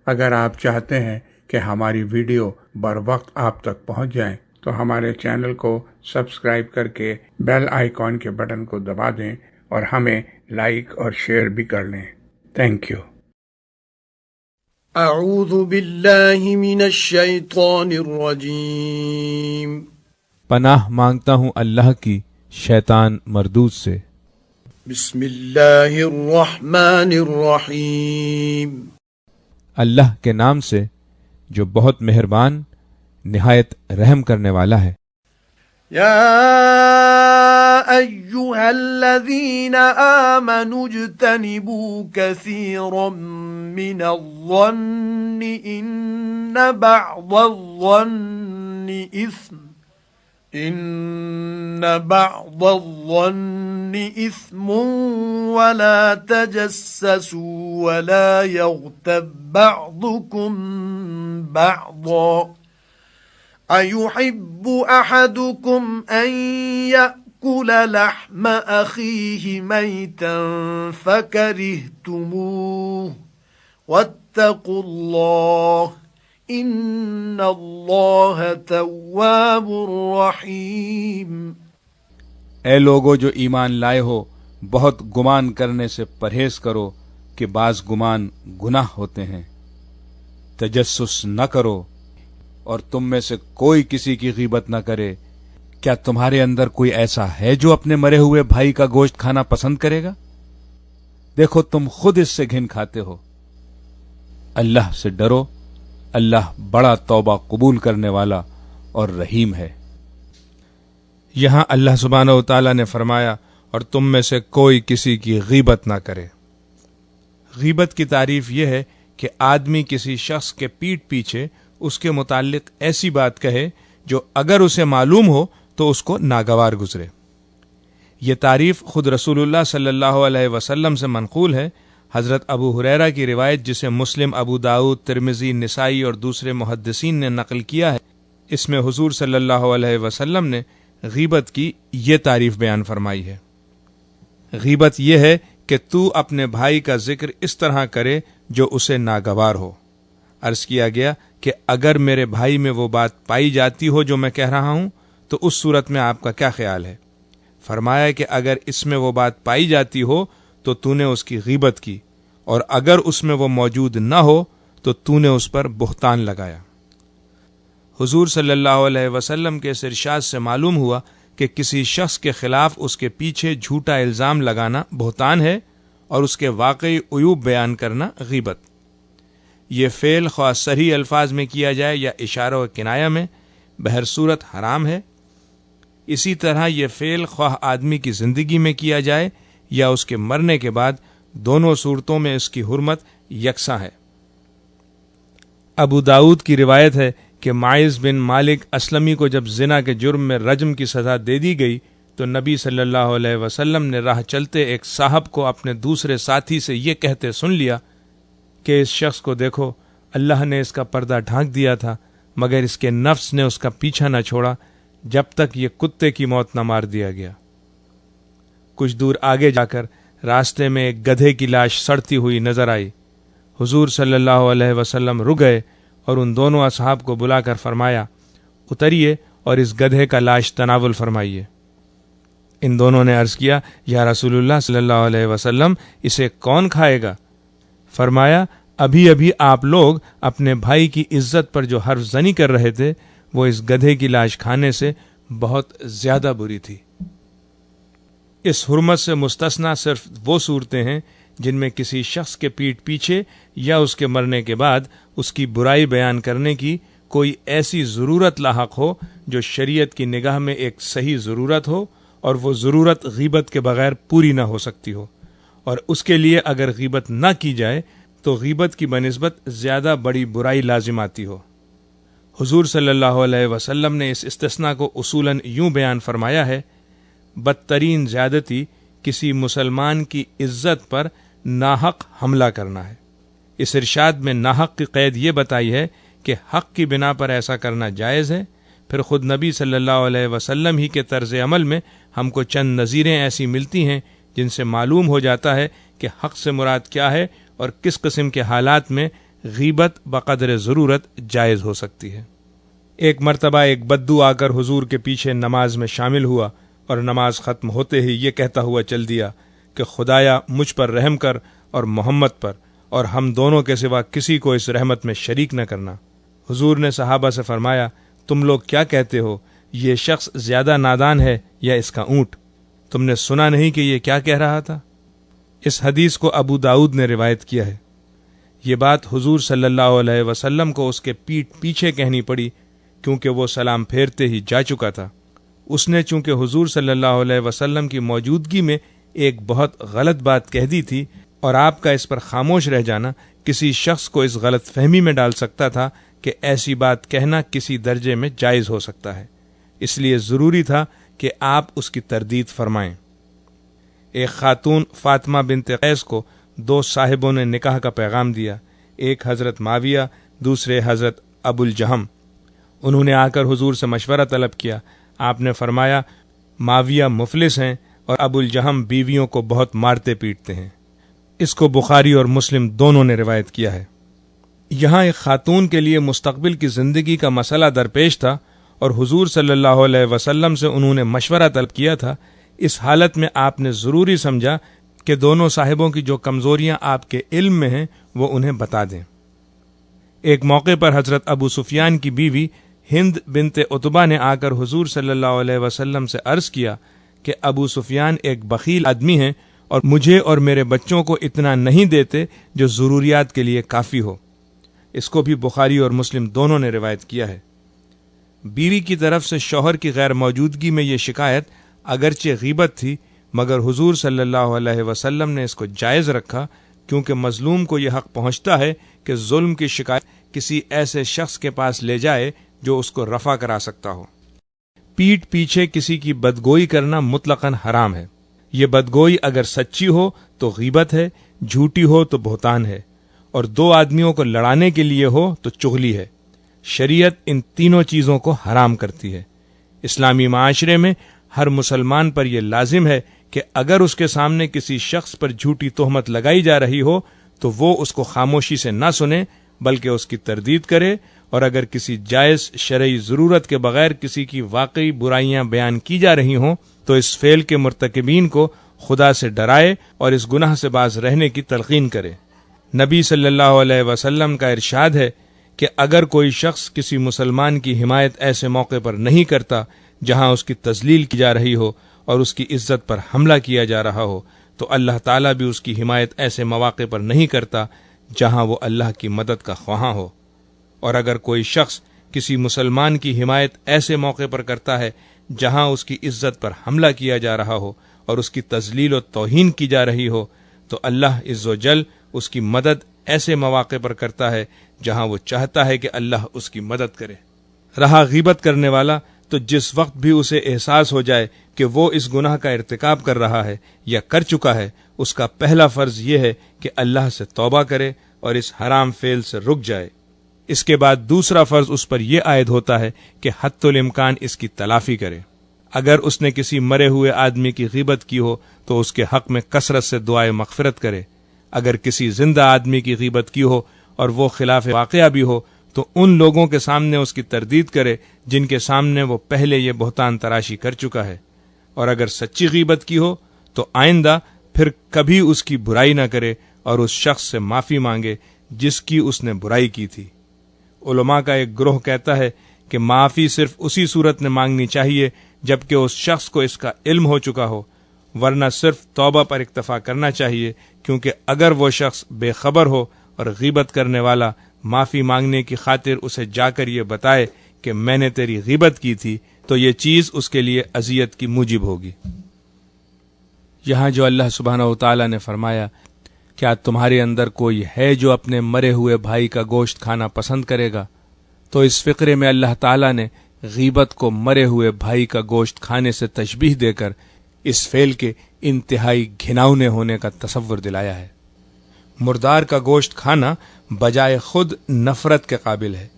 اگر آپ چاہتے ہیں کہ ہماری ویڈیو بر وقت آپ تک پہنچ جائیں تو ہمارے چینل کو سبسکرائب کر کے بیل آئیکن کے بٹن کو دبا دیں اور ہمیں لائک اور شیئر بھی کر لیں۔ Thank you. اعوذ باللہ من الشیطان الرجیم۔ پناہ مانگتا ہوں اللہ کی شیطان مردود سے۔ بسم اللہ الرحمن الرحیم۔ اللہ کے نام سے جو بہت مہربان نہایت رحم کرنے والا ہے۔ یا ایہا الذین آمنوا اجتنبوا کثیرا من الظن ان بعض الظن اثم ولا تجسسوا ولا يغتب بعضكم بعضا أيحب أحدكم أن يأكل لحم أخيه ميتا فكرهتموه واتقوا الله ان اللہ تواب رحیم۔ اے لوگو جو ایمان لائے ہو، بہت گمان کرنے سے پرہیز کرو کہ بعض گمان گناہ ہوتے ہیں۔ تجسس نہ کرو اور تم میں سے کوئی کسی کی غیبت نہ کرے۔ کیا تمہارے اندر کوئی ایسا ہے جو اپنے مرے ہوئے بھائی کا گوشت کھانا پسند کرے گا؟ دیکھو تم خود اس سے گھن کھاتے ہو۔ اللہ سے ڈرو، اللہ بڑا توبہ قبول کرنے والا اور رحیم ہے۔ یہاں اللہ سبحانہ و تعالیٰ نے فرمایا اور تم میں سے کوئی کسی کی غیبت نہ کرے۔ غیبت کی تعریف یہ ہے کہ آدمی کسی شخص کے پیٹھ پیچھے اس کے متعلق ایسی بات کہے جو اگر اسے معلوم ہو تو اس کو ناگوار گزرے۔ یہ تعریف خود رسول اللہ صلی اللہ علیہ وسلم سے منقول ہے۔ حضرت ابو ہریرہ کی روایت جسے مسلم، ابو داؤد، ترمذی، نسائی اور دوسرے محدثین نے نقل کیا ہے، اس میں حضور صلی اللہ علیہ وسلم نے غیبت کی یہ تعریف بیان فرمائی ہے۔ غیبت یہ ہے کہ تو اپنے بھائی کا ذکر اس طرح کرے جو اسے ناگوار ہو۔ عرض کیا گیا کہ اگر میرے بھائی میں وہ بات پائی جاتی ہو جو میں کہہ رہا ہوں تو اس صورت میں آپ کا کیا خیال ہے؟ فرمایا کہ اگر اس میں وہ بات پائی جاتی ہو تو تو نے اس کی غیبت کی، اور اگر اس میں وہ موجود نہ ہو تو تو نے اس پر بہتان لگایا۔ حضور صلی اللہ علیہ وسلم کے اس ارشاد سے معلوم ہوا کہ کسی شخص کے خلاف اس کے پیچھے جھوٹا الزام لگانا بہتان ہے اور اس کے واقعی عیوب بیان کرنا غیبت۔ یہ فعل خواہ صریح الفاظ میں کیا جائے یا اشارہ و کنایہ میں، بہر صورت حرام ہے۔ اسی طرح یہ فعل خواہ آدمی کی زندگی میں کیا جائے یا اس کے مرنے کے بعد، دونوں صورتوں میں اس کی حرمت یکساں ہے۔ ابو داؤد کی روایت ہے کہ معاذ بن مالک اسلمی کو جب زنا کے جرم میں رجم کی سزا دے دی گئی تو نبی صلی اللہ علیہ وسلم نے راہ چلتے ایک صاحب کو اپنے دوسرے ساتھی سے یہ کہتے سن لیا کہ اس شخص کو دیکھو، اللہ نے اس کا پردہ ڈھانک دیا تھا مگر اس کے نفس نے اس کا پیچھا نہ چھوڑا جب تک یہ کتے کی موت نہ مار دیا گیا۔ کچھ دور آگے جا کر راستے میں ایک گدھے کی لاش سڑتی ہوئی نظر آئی۔ حضور صلی اللہ علیہ وسلم رک گئے اور ان دونوں اصحاب کو بلا کر فرمایا، اتریے اور اس گدھے کا لاش تناول فرمائیے۔ ان دونوں نے عرض کیا، یا رسول اللہ صلی اللہ علیہ وسلم، اسے کون کھائے گا؟ فرمایا، ابھی ابھی آپ لوگ اپنے بھائی کی عزت پر جو حرف زنی کر رہے تھے وہ اس گدھے کی لاش کھانے سے بہت زیادہ بری تھی۔ اس حرمت سے مستثنا صرف وہ صورتیں ہیں جن میں کسی شخص کے پیٹھ پیچھے یا اس کے مرنے کے بعد اس کی برائی بیان کرنے کی کوئی ایسی ضرورت لاحق ہو جو شریعت کی نگاہ میں ایک صحیح ضرورت ہو اور وہ ضرورت غیبت کے بغیر پوری نہ ہو سکتی ہو، اور اس کے لیے اگر غیبت نہ کی جائے تو غیبت کی بنسبت زیادہ بڑی برائی لازم آتی ہو۔ حضور صلی اللہ علیہ وسلم نے اس استثناء کو اصولاً یوں بیان فرمایا ہے، بدترین زیادتی کسی مسلمان کی عزت پر ناحق حملہ کرنا ہے۔ اس ارشاد میں ناحق کی قید یہ بتائی ہے کہ حق کی بنا پر ایسا کرنا جائز ہے۔ پھر خود نبی صلی اللہ علیہ وسلم ہی کے طرز عمل میں ہم کو چند نظیریں ایسی ملتی ہیں جن سے معلوم ہو جاتا ہے کہ حق سے مراد کیا ہے اور کس قسم کے حالات میں غیبت بقدر ضرورت جائز ہو سکتی ہے۔ ایک مرتبہ ایک بدو آ کر حضور کے پیچھے نماز میں شامل ہوا اور نماز ختم ہوتے ہی یہ کہتا ہوا چل دیا کہ خدایا مجھ پر رحم کر اور محمد پر، اور ہم دونوں کے سوا کسی کو اس رحمت میں شریک نہ کرنا۔ حضور نے صحابہ سے فرمایا، تم لوگ کیا کہتے ہو، یہ شخص زیادہ نادان ہے یا اس کا اونٹ؟ تم نے سنا نہیں کہ یہ کیا کہہ رہا تھا؟ اس حدیث کو ابو داؤد نے روایت کیا ہے۔ یہ بات حضور صلی اللہ علیہ وسلم کو اس کے پیٹھ پیچھے کہنی پڑی، کیونکہ وہ سلام پھیرتے ہی جا چکا تھا۔ اس نے چونکہ حضور صلی اللہ علیہ وسلم کی موجودگی میں ایک بہت غلط بات کہہ دی تھی، اور آپ کا اس پر خاموش رہ جانا کسی شخص کو اس غلط فہمی میں ڈال سکتا تھا کہ ایسی بات کہنا کسی درجے میں جائز ہو سکتا ہے، اس لیے ضروری تھا کہ آپ اس کی تردید فرمائیں۔ ایک خاتون فاطمہ بنت قیس کو دو صاحبوں نے نکاح کا پیغام دیا، ایک حضرت معاویہ، دوسرے حضرت ابو الجہم۔ انہوں نے آ کر حضور سے مشورہ طلب کیا۔ آپ نے فرمایا، معاویہ مفلس ہیں اور ابو الجہم بیویوں کو بہت مارتے پیٹتے ہیں۔ اس کو بخاری اور مسلم دونوں نے روایت کیا ہے۔ یہاں ایک خاتون کے لیے مستقبل کی زندگی کا مسئلہ درپیش تھا اور حضور صلی اللہ علیہ وسلم سے انہوں نے مشورہ طلب کیا تھا۔ اس حالت میں آپ نے ضروری سمجھا کہ دونوں صاحبوں کی جو کمزوریاں آپ کے علم میں ہیں وہ انہیں بتا دیں۔ ایک موقع پر حضرت ابو سفیان کی بیوی ہند بنت عتبہ نے آ کر حضور صلی اللہ علیہ وسلم سے عرض کیا کہ ابو سفیان ایک بخیل آدمی ہیں اور مجھے اور میرے بچوں کو اتنا نہیں دیتے جو ضروریات کے لیے کافی ہو۔ اس کو بھی بخاری اور مسلم دونوں نے روایت کیا ہے۔ بیوی کی طرف سے شوہر کی غیر موجودگی میں یہ شکایت اگرچہ غیبت تھی، مگر حضور صلی اللہ علیہ وسلم نے اس کو جائز رکھا، کیونکہ مظلوم کو یہ حق پہنچتا ہے کہ ظلم کی شکایت کسی ایسے شخص کے پاس لے جائے جو اس کو رفع کرا سکتا ہو۔ پیٹھ پیچھے کسی کی بدگوئی کرنا مطلقاً حرام ہے۔ یہ بدگوئی اگر سچی ہو تو غیبت ہے، جھوٹی ہو تو بہتان ہے، اور دو آدمیوں کو لڑانے کے لیے ہو تو چغلی ہے۔ شریعت ان تینوں چیزوں کو حرام کرتی ہے۔ اسلامی معاشرے میں ہر مسلمان پر یہ لازم ہے کہ اگر اس کے سامنے کسی شخص پر جھوٹی تہمت لگائی جا رہی ہو تو وہ اس کو خاموشی سے نہ سنے بلکہ اس کی تردید کرے، اور اگر کسی جائز شرعی ضرورت کے بغیر کسی کی واقعی برائیاں بیان کی جا رہی ہوں تو اس فعل کے مرتکبین کو خدا سے ڈرائے اور اس گناہ سے باز رہنے کی تلقین کرے۔ نبی صلی اللہ علیہ وسلم کا ارشاد ہے کہ اگر کوئی شخص کسی مسلمان کی حمایت ایسے موقع پر نہیں کرتا جہاں اس کی تذلیل کی جا رہی ہو اور اس کی عزت پر حملہ کیا جا رہا ہو، تو اللہ تعالیٰ بھی اس کی حمایت ایسے مواقع پر نہیں کرتا جہاں وہ اللہ کی مدد کا خواہاں ہو۔ اور اگر کوئی شخص کسی مسلمان کی حمایت ایسے موقع پر کرتا ہے جہاں اس کی عزت پر حملہ کیا جا رہا ہو اور اس کی تذلیل و توہین کی جا رہی ہو، تو اللہ عز و جل اس کی مدد ایسے مواقع پر کرتا ہے جہاں وہ چاہتا ہے کہ اللہ اس کی مدد کرے۔ رہا غیبت کرنے والا، تو جس وقت بھی اسے احساس ہو جائے کہ وہ اس گناہ کا ارتکاب کر رہا ہے یا کر چکا ہے، اس کا پہلا فرض یہ ہے کہ اللہ سے توبہ کرے اور اس حرام فعل سے رک جائے۔ اس کے بعد دوسرا فرض اس پر یہ عائد ہوتا ہے کہ حتی الامکان اس کی تلافی کرے۔ اگر اس نے کسی مرے ہوئے آدمی کی غیبت کی ہو تو اس کے حق میں کثرت سے دعائے مغفرت کرے۔ اگر کسی زندہ آدمی کی غیبت کی ہو اور وہ خلاف واقعہ بھی ہو تو ان لوگوں کے سامنے اس کی تردید کرے جن کے سامنے وہ پہلے یہ بہتان تراشی کر چکا ہے۔ اور اگر سچی غیبت کی ہو تو آئندہ پھر کبھی اس کی برائی نہ کرے اور اس شخص سے معافی مانگے جس کی اس نے برائی کی تھی۔ علماء کا ایک گروہ کہتا ہے کہ معافی صرف اسی صورت میں مانگنی چاہیے جبکہ اس شخص کو اس کا علم ہو چکا ہو، ورنہ صرف توبہ پر اکتفا کرنا چاہیے، کیونکہ اگر وہ شخص بے خبر ہو اور غیبت کرنے والا معافی مانگنے کی خاطر اسے جا کر یہ بتائے کہ میں نے تیری غیبت کی تھی تو یہ چیز اس کے لیے اذیت کی موجب ہوگی۔ یہاں جو اللہ سبحانہ و تعالیٰ نے فرمایا، کیا تمہارے اندر کوئی ہے جو اپنے مرے ہوئے بھائی کا گوشت کھانا پسند کرے گا؟ تو اس فقرے میں اللہ تعالیٰ نے غیبت کو مرے ہوئے بھائی کا گوشت کھانے سے تشبیہ دے کر اس فعل کے انتہائی گھناؤنے ہونے کا تصور دلایا ہے۔ مردار کا گوشت کھانا بجائے خود نفرت کے قابل ہے،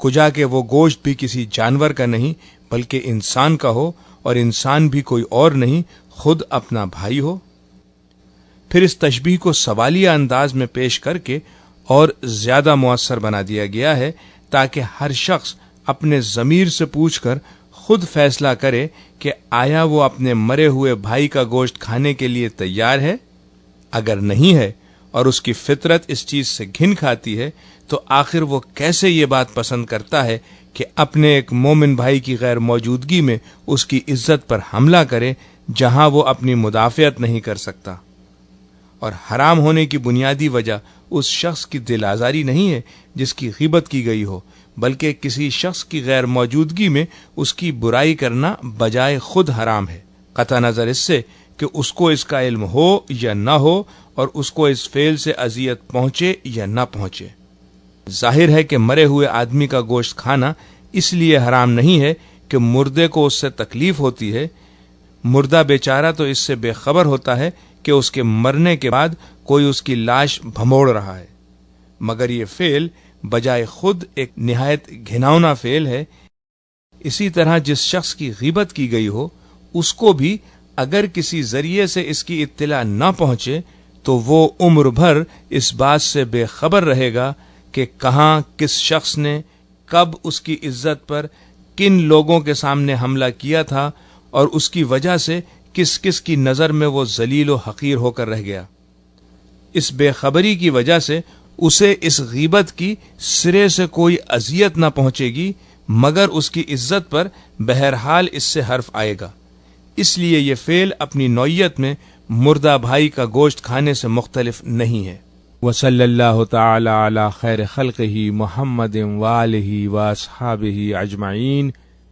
کجا کہ وہ گوشت بھی کسی جانور کا نہیں بلکہ انسان کا ہو، اور انسان بھی کوئی اور نہیں خود اپنا بھائی ہو۔ پھر اس تشبیہ کو سوالیہ انداز میں پیش کر کے اور زیادہ مؤثر بنا دیا گیا ہے تاکہ ہر شخص اپنے ضمیر سے پوچھ کر خود فیصلہ کرے کہ آیا وہ اپنے مرے ہوئے بھائی کا گوشت کھانے کے لیے تیار ہے۔ اگر نہیں ہے اور اس کی فطرت اس چیز سے گھن کھاتی ہے تو آخر وہ کیسے یہ بات پسند کرتا ہے کہ اپنے ایک مومن بھائی کی غیر موجودگی میں اس کی عزت پر حملہ کرے جہاں وہ اپنی مدافعت نہیں کر سکتا۔ اور حرام ہونے کی بنیادی وجہ اس شخص کی دل آزاری نہیں ہے جس کی غیبت کی گئی ہو، بلکہ کسی شخص کی غیر موجودگی میں اس کی برائی کرنا بجائے خود حرام ہے، قطع نظر اس سے کہ اس کو اس کا علم ہو یا نہ ہو اور اس کو اس فعل سے اذیت پہنچے یا نہ پہنچے۔ ظاہر ہے کہ مرے ہوئے آدمی کا گوشت کھانا اس لیے حرام نہیں ہے کہ مردے کو اس سے تکلیف ہوتی ہے، مردہ بیچارہ تو اس سے بے خبر ہوتا ہے کہ اس کے مرنے کے بعد کوئی اس کی لاش بھموڑ رہا ہے، مگر یہ فعل بجائے خود ایک نہایت گھناؤنا فعل ہے۔ اسی طرح جس شخص کی غیبت کی گئی ہو اس کو بھی اگر کسی ذریعے سے اس کی اطلاع نہ پہنچے تو وہ عمر بھر اس بات سے بے خبر رہے گا کہ کہاں کس شخص نے کب اس کی عزت پر کن لوگوں کے سامنے حملہ کیا تھا اور اس کی وجہ سے کس کس کی نظر میں وہ ذلیل و حقیر ہو کر رہ گیا۔ اس بے خبری کی وجہ سے اسے اس غیبت کی سرے سے کوئی اذیت نہ پہنچے گی، مگر اس کی عزت پر بہرحال اس سے حرف آئے گا۔ اس لیے یہ فعل اپنی نوعیت میں مردہ بھائی کا گوشت کھانے سے مختلف نہیں ہے۔ وصلی اللہ تعالی علی خیر خلقہ محمد وآلہ واصحابہ اجمعین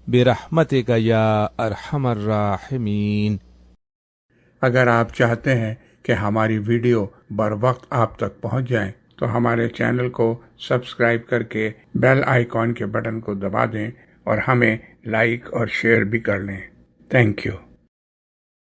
برحمتک یا ارحم الراحمین۔ اگر آپ چاہتے ہیں کہ ہماری ویڈیو بر وقت آپ تک پہنچ جائیں تو ہمارے چینل کو سبسکرائب کر کے بیل آئیکن کے بٹن کو دبا دیں اور ہمیں لائک اور شیئر بھی کر لیں۔ Thank you.